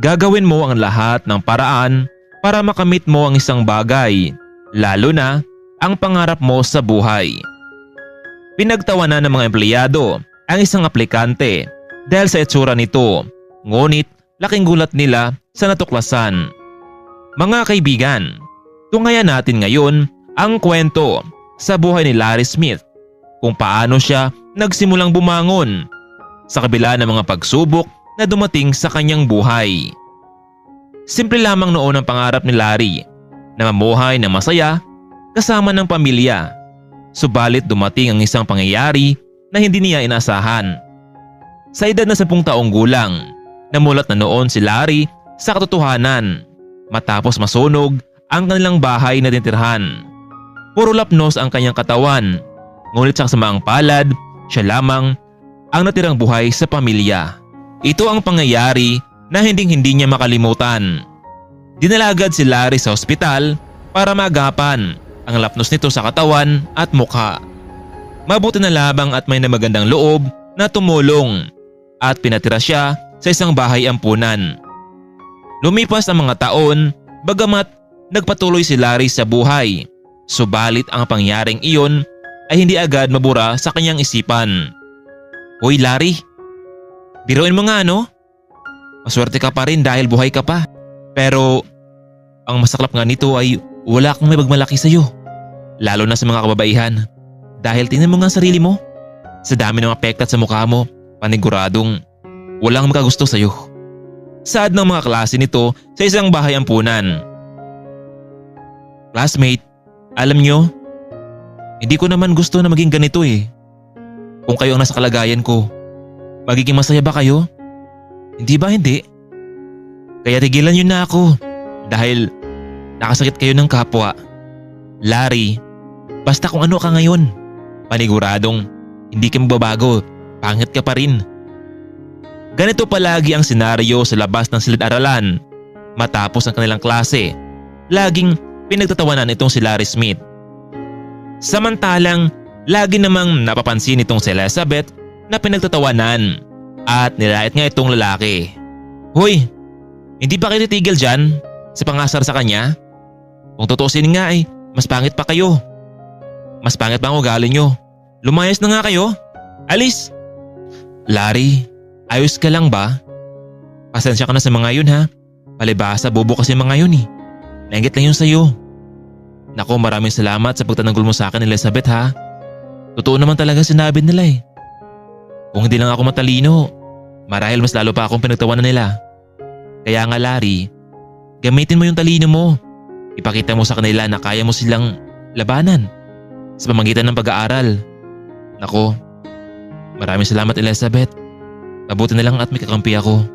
Gagawin mo ang lahat ng paraan para makamit mo ang isang bagay, lalo na ang pangarap mo sa buhay. Pinagtawanan ng mga empleyado ang isang aplikante dahil sa itsura nito, ngunit laking gulat nila sa natuklasan. Mga kaibigan, tungayan natin ngayon ang kwento sa buhay ni Larry Smith kung paano siya nagsimulang bumangon sa kabila ng mga pagsubok na dumating sa kanyang buhay. Simple lamang noon ang pangarap ni Larry na mamuhay ng masaya kasama ng pamilya. Subalit dumating ang isang pangyayari na hindi niya inaasahan. Sa edad na 10 taong gulang, namulat na noon si Larry sa katotohanan matapos masunog ang kanilang bahay na tintirhan. Puro lapnos ang kanyang katawan, ngunit sa kasamaang palad, siya lamang ang natirang buhay sa pamilya. Ito ang pangyayari na hindi niya makalimutan. Dinala agad si Larry sa ospital para magapan ang lapnos nito sa katawan at mukha. Mabuti na lamang at may namagandang loob na tumulong at pinatira siya sa isang bahay ampunan. Lumipas ang mga taon, bagamat nagpatuloy si Larry sa buhay, subalit ang pangyaring iyon ay hindi agad mabura sa kanyang isipan. Hoy Larry, biruin mo nga no? Maswerte ka pa rin dahil buhay ka pa. Pero ang masaklap nga nito ay wala kang may pagmalaki sa'yo. Lalo na sa mga kababaihan. Dahil tingnan mo nga ang sarili mo. Sa dami ng apektat sa mukha mo, paniguradong walang makagusto sa'yo. Saad ng mga klase nito sa isang bahay ampunan. Classmate, alam nyo, hindi ko naman gusto na maging ganito eh. Kung kayo ang nasa kalagayan ko, magiging masaya ba kayo? Hindi ba hindi? Kaya tigilan nyo na ako dahil nakasakit kayo ng kapwa. Larry, basta kung ano ka ngayon, paniguradong hindi ka magbabago, pangit ka pa rin. Ganito palagi ang senaryo sa labas ng silid-aralan. Matapos ang kanilang klase, laging pinagtatawanan itong si Larry Smith. Samantalang lagi namang napapansin itong si Elizabeth na pinagtatawanan at nilayat nga itong lalaki. Hoy, hindi ba kayo titigil dyan sa pangasar sa kanya? Kung tutusin nga ay mas pangit pa kayo. Mas pangit pa ang ugali nyo. Lumayas na nga kayo. Alis! Larry, ayos ka lang ba? Pasensya ka na sa mga yun ha. Palibhasa bobo kasi mga yun eh. Nainggit lang yun sa'yo. Naku, maraming salamat sa pagtanggol mo sa akin, Elizabeth ha. Totoo naman talaga sinabi nila eh. Kung hindi lang ako matalino, marahil mas lalo pa akong pinagtawanan nila. Kaya nga Larry, gamitin mo yung talino mo. Ipakita mo sa kanila na kaya mo silang labanan sa pamamagitan ng pag-aaral. Naku, maraming salamat Elizabeth. Mabuti na lang at may kakampi ako.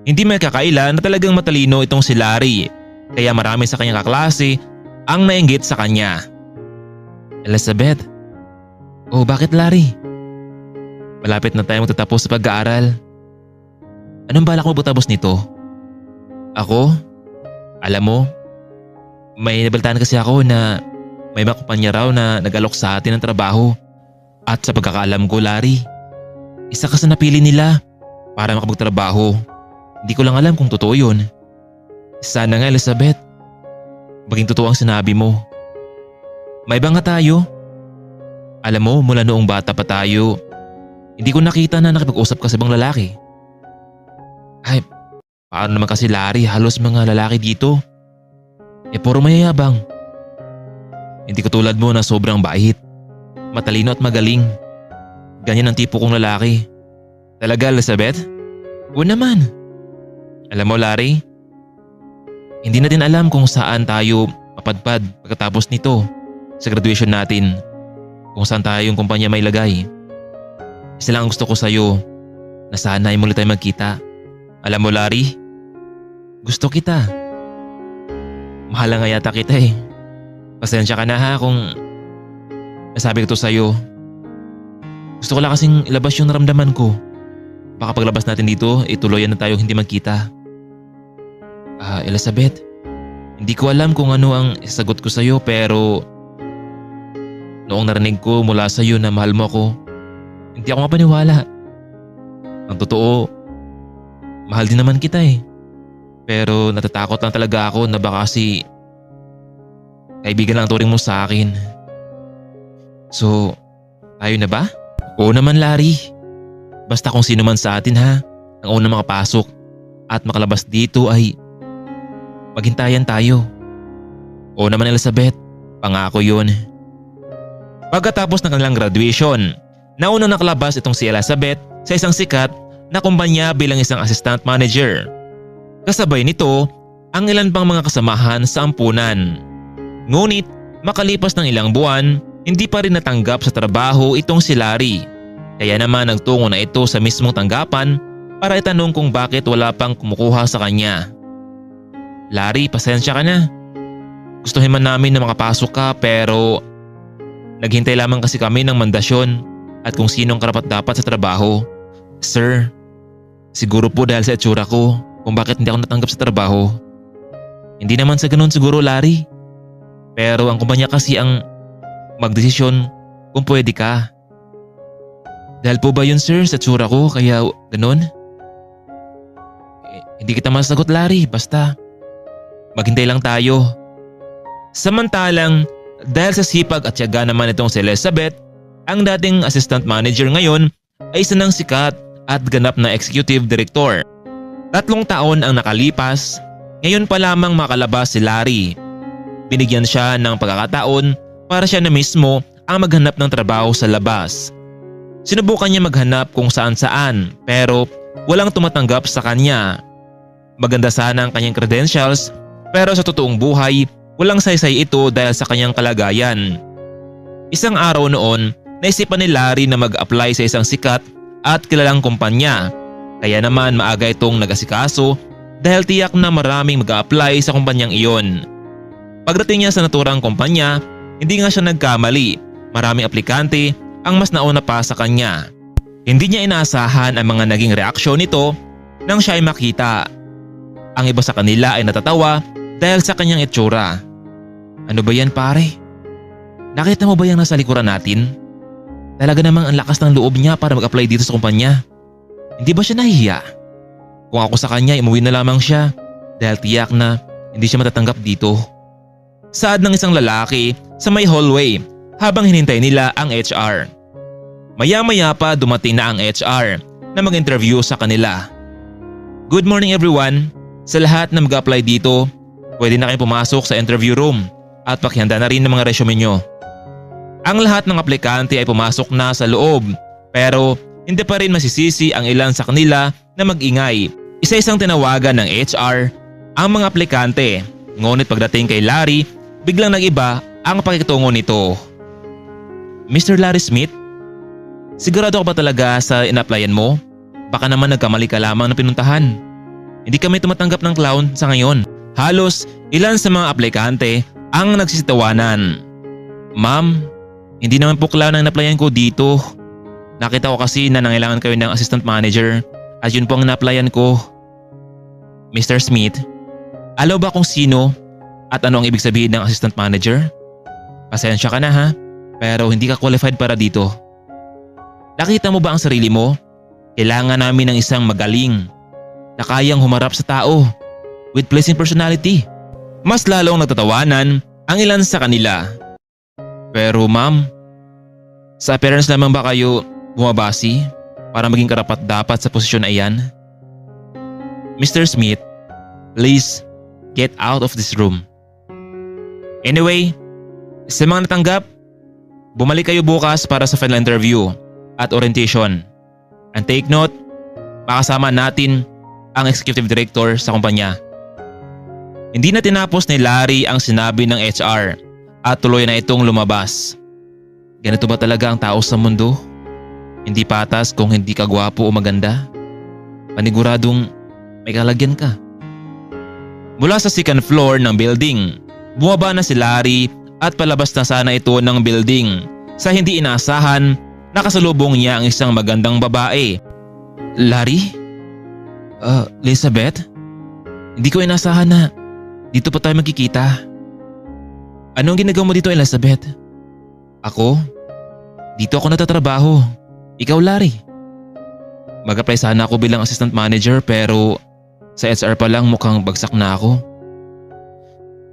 Hindi may kakaila na talagang matalino itong si Larry, kaya marami sa kanyang kaklase ang nainggit sa kanya. Elizabeth, oh bakit Larry? Malapit na tayo magtatapos sa pag-aaral. Anong balak mo butapos nito? Ako? Alam mo, may nabalitaan kasi ako na may mga kumpanya raw na nag-alok sa atin ng trabaho. At sa pagkakaalam ko Larry, isa ka sa napili nila para makapagtrabaho. Hindi ko lang alam kung totoo yun. Sana nga Elizabeth, maging totoo ang sinabi mo. May iba nga tayo. Alam mo, mula noong bata pa tayo, hindi ko nakita na nakipag-usap ka sa ibang lalaki. Ay, paano naman kasi Larry, halos mga lalaki dito. Puro mayayabang. Hindi ko tulad mo na sobrang bait, matalino at magaling. Ganyan ang tipo kong lalaki. Talaga Elizabeth? Oo naman. Alam mo Larry, hindi natin alam kung saan tayo mapadpad pagkatapos nito sa graduation natin. Kung saan tayo yung kumpanya may lagay. Isa lang ang gusto ko sa'yo, na sana ay muli tayo magkita. Alam mo Larry, gusto kita. Mahal nga yata kita eh. Pasensya ka na ha kung nasabi ko to sa'yo. Gusto ko lang kasing ilabas yung naramdaman ko. Baka paglabas natin dito, tuluyan na tayo hindi magkita. Elizabeth, hindi ko alam kung ano ang isagot ko sa'yo pero noong narinig ko mula sa'yo na mahal mo ako, hindi ako mapaniwala. Ang totoo, mahal din naman kita eh. Pero natatakot lang talaga ako na baka kasi kaibigan lang ang turing mo sa akin. So, tayo na ba? Oo naman Larry. Basta kung sino man sa atin ha, ang unang makapasok at makalabas dito ay maghintayan tayo. Oo naman Elizabeth, pangako yun. Pagkatapos ng kanilang graduation, naunang nakalabas itong si Elizabeth sa isang sikat na kumpanya bilang isang assistant manager. Kasabay nito ang ilan pang mga kasamahan sa ampunan. Ngunit makalipas ng ilang buwan, hindi pa rin natanggap sa trabaho itong si Larry. Kaya naman nagtungo na ito sa mismong tanggapan para itanong kung bakit wala pang kumukuha sa kanya. Larry, pasensya ka na. Gustuhin man namin na makapasok ka pero naghintay lamang kasi kami ng mandasyon at kung sinong karapat-dapat sa trabaho. Sir, siguro po dahil sa itsura ko kung bakit hindi ako natanggap sa trabaho. Hindi naman sa ganun siguro Larry. Pero ang kumpanya kasi ang magdesisyon kung pwede ka. Dahil po ba yun sir sa itsura ko kaya ganun? Hindi kita masagot Larry, basta maghintay lang tayo. Samantalang dahil sa sipag at tiyaga naman itong si Elizabeth, ang dating assistant manager ngayon ay isa ng sikat at ganap na executive director. 3 taon ang nakalipas, ngayon pa lamang makalabas si Larry. Binigyan siya ng pagkakataon para siya na mismo ang maghanap ng trabaho sa labas. Sinubukan niya maghanap kung saan-saan pero walang tumatanggap sa kanya. Maganda sana ang kanyang credentials pero sa totoong buhay walang saysay ito dahil sa kanyang kalagayan. Isang araw noon, naisipan ni Larry na mag-apply sa isang sikat at kilalang kumpanya. Kaya naman maaga itong nag-asikaso dahil tiyak na maraming mag-a-apply sa kumpanyang iyon. Pagdating niya sa naturang kumpanya, hindi nga siya nagkamali. Maraming aplikante ang mas nauna pa sa kanya. Hindi niya inaasahan ang mga naging reaksyon nito nang siya ay makita. Ang iba sa kanila ay natatawa dahil sa kanyang itsura. Ano ba yan pare? Nakita mo ba yung nasa likuran natin? Talaga namang ang lakas ng loob niya para mag-apply dito sa kumpanya. Hindi ba siya nahihiya? Kung ako sa kanya, umuwi na lamang siya dahil tiyak na hindi siya matatanggap dito. Saad ng isang lalaki sa may hallway habang hinintay nila ang HR. Maya-maya pa dumating na ang HR na mag-interview sa kanila. Good morning everyone. Sa lahat na mag-apply dito, pwede na kayo pumasok sa interview room at pakihanda na rin ng mga resume nyo. Ang lahat ng aplikante ay pumasok na sa loob pero hindi pa rin masisisi ang ilan sa kanila na mag-ingay. Isa-isang tinawagan ng HR ang mga aplikante. Ngunit pagdating kay Larry, biglang nag-iba ang pakikitungo nito. Mr. Larry Smith? Sigurado ka ba talaga sa in-applyan mo? Baka naman nagkamali ka lamang na pinuntahan. Hindi kami tumatanggap ng clown sa ngayon. Halos ilan sa mga aplikante ang nagsisitawanan. Ma'am, hindi naman po clown ang in-applyan ko dito. Nakita ko kasi na nangailangan kayo ng assistant manager at yun po ang in-applyan ko. Mr. Smith, alam ba kung sino at ano ang ibig sabihin ng assistant manager? Pasensya ka na ha, pero hindi ka qualified para dito. Nakita mo ba ang sarili mo? Kailangan namin ng isang magaling na kayang humarap sa tao with pleasing personality. Mas lalong nagtatawanan ang ilan sa kanila. Pero ma'am, sa appearance lamang ba kayo bumabasi para maging karapat-dapat sa posisyon na iyan? Mr. Smith, please get out of this room. Anyway, sa mga natanggap, bumalik kayo bukas para sa final interview at orientation. And take note, makasama natin ang executive director sa kumpanya. Hindi na tinapos ni Larry ang sinabi ng HR at tuloy na itong lumabas. Ganito ba talaga ang tao sa mundo? Hindi patas kung hindi ka gwapo o maganda. Paniguradong may kalagyan ka. Mula sa second floor ng building, bumaba na si Larry at palabas na sana ito ng building sa hindi inaasahan nakasalubong niya ang isang magandang babae. Larry? Elizabeth? Hindi ko inaasahan na dito pa tayo magkikita. Anong ginagawa mo dito Elizabeth? Ako? Dito ako natatrabaho. Ikaw Larry? Mag-apply sana ako bilang assistant manager pero Sa HR pa lang mukhang bagsak na ako.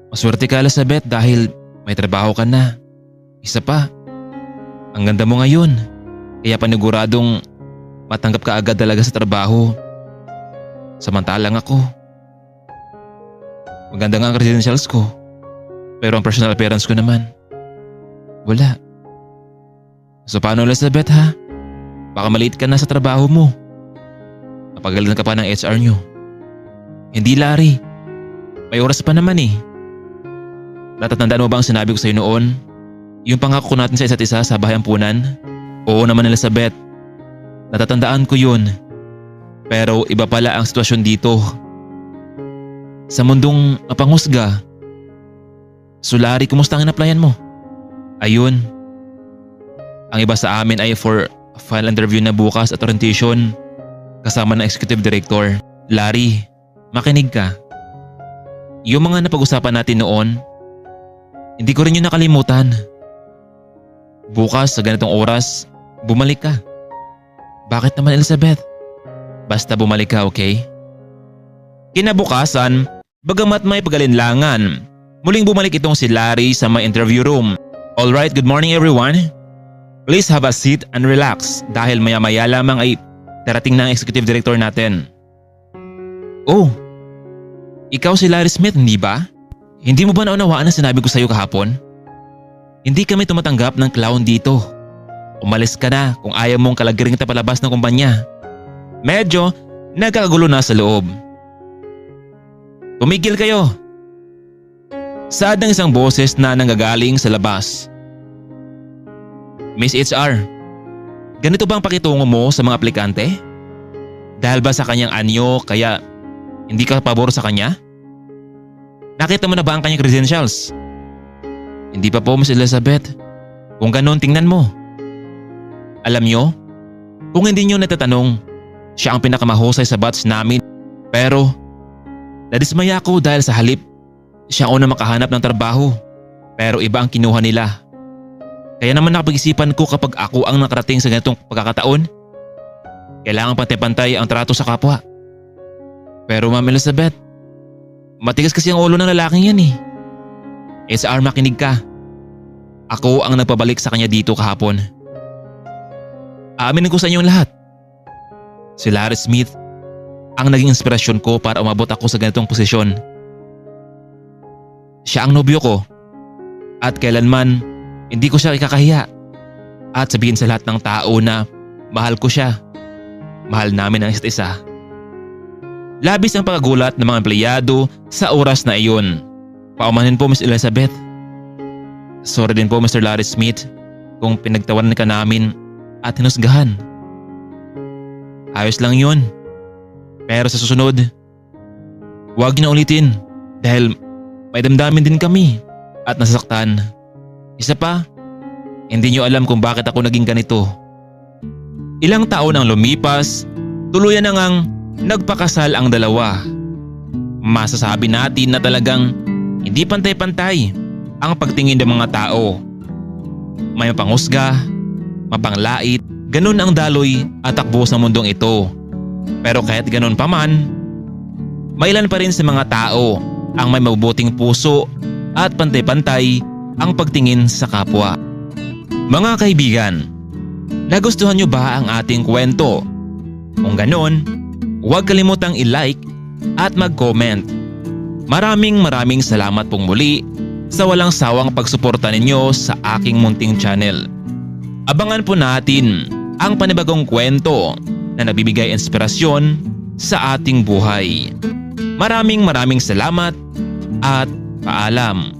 Maswerte ka, Elizabeth, dahil may trabaho ka na. Isa pa, ang ganda mo ngayon. Kaya paniguradong matanggap ka agad talaga sa trabaho. Samantalang ako, maganda nga ang credentials ko, pero ang personal appearance ko naman, wala. So paano, Elizabeth, ha? Baka maliit ka na sa trabaho mo. Napagalitan ka pa ng HR nyo. Hindi, Larry. May oras pa naman eh. Natatandaan mo ba ang sinabi ko sa'yo noon? Yung pangako natin sa isa't isa sa bahay ampunan? Oo naman, Elizabeth. Natatandaan ko yun. Pero iba pala ang sitwasyon dito. Sa mundong mapanghusga. So Larry, kumusta ang in-applyan mo? Ayun. Ang iba sa amin ay for final interview na bukas at orientation kasama ng executive director. Larry, makinig ka. Yung mga napag-usapan natin noon, hindi ko rin yun nakalimutan. Bukas sa ganitong oras, bumalik ka. Bakit naman, Elizabeth? Basta bumalik ka, okay? Kinabukasan, bagamat may pagalinlangan, muling bumalik itong si Larry sa may interview room. Alright, good morning everyone. Please have a seat and relax dahil maya-maya lamang ay darating na ang executive director natin. Oh, ikaw si Larry Smith, hindi ba? Hindi mo ba naunawaan ang sinabi ko sa iyo kahapon? Hindi kami tumatanggap ng clown dito. Umalis ka na kung ayaw mong kalagiring kita palabas ng kumpanya. Medyo nagkakagulo na sa loob. Tumigil kayo! Saad ng isang boses na nanggagaling sa labas. Miss HR, ganito ba ang pakitungo mo sa mga aplikante? Dahil ba sa kanyang anyo kaya hindi ka pabor sa kanya? Nakita mo na ba ang kanyang credentials? Hindi pa po, Miss Elizabeth. Kung ganon, tingnan mo. Alam nyo, kung hindi nyo natatanong, siya ang pinakamahusay sa batch namin. Pero, nadismaya ako dahil sa halip, siya ang unang makahanap ng trabaho. Pero iba ang kinuha nila. Kaya naman nakapag-isipan ko kapag ako ang nakarating sa ganitong pagkakataon, kailangan pantay-pantay ang trato sa kapwa. Pero Ma'am Elizabeth, matigas kasi ang ulo ng lalaking yan eh. SR, makinig ka. Ako ang nagpabalik sa kanya dito kahapon. Aaminin ko sa inyong lahat. Si Larry Smith ang naging inspirasyon ko para umabot ako sa ganitong posisyon. Siya ang nobyo ko at kailanman hindi ko siya ikakahiya at sabihin sa lahat ng tao na mahal ko siya. Mahal namin ang isa't isa. Labis ang pagkagulat ng mga empleyado sa oras na iyon. Paumanin po, Miss Elizabeth. Sorry din po, Mr. Larry Smith, kung pinagtawanan ka namin at hinusgahan. Ayos lang yun. Pero sa susunod, huwag niyo na ulitin dahil may damdamin din kami at nasasaktan. Isa pa, hindi niyo alam kung bakit ako naging ganito. Ilang taon ang lumipas, tuluyan na ngang nagpakasal ang dalawa. Masasabi natin na talagang hindi pantay-pantay ang pagtingin ng mga tao. May mapanghusga, mapanglait, ganun ang daloy at takbo sa mundong ito. Pero kahit ganun pa man, mailan pa rin sa mga tao ang may mabubuting puso at pantay-pantay ang pagtingin sa kapwa. Mga kaibigan, nagustuhan nyo ba ang ating kwento? Kung ganun, huwag kalimutang i-like at mag-comment. Maraming salamat pong muli sa walang sawang pagsuporta ninyo sa aking munting channel. Abangan po natin ang panibagong kwento na nagbibigay inspirasyon sa ating buhay. Maraming salamat at paalam.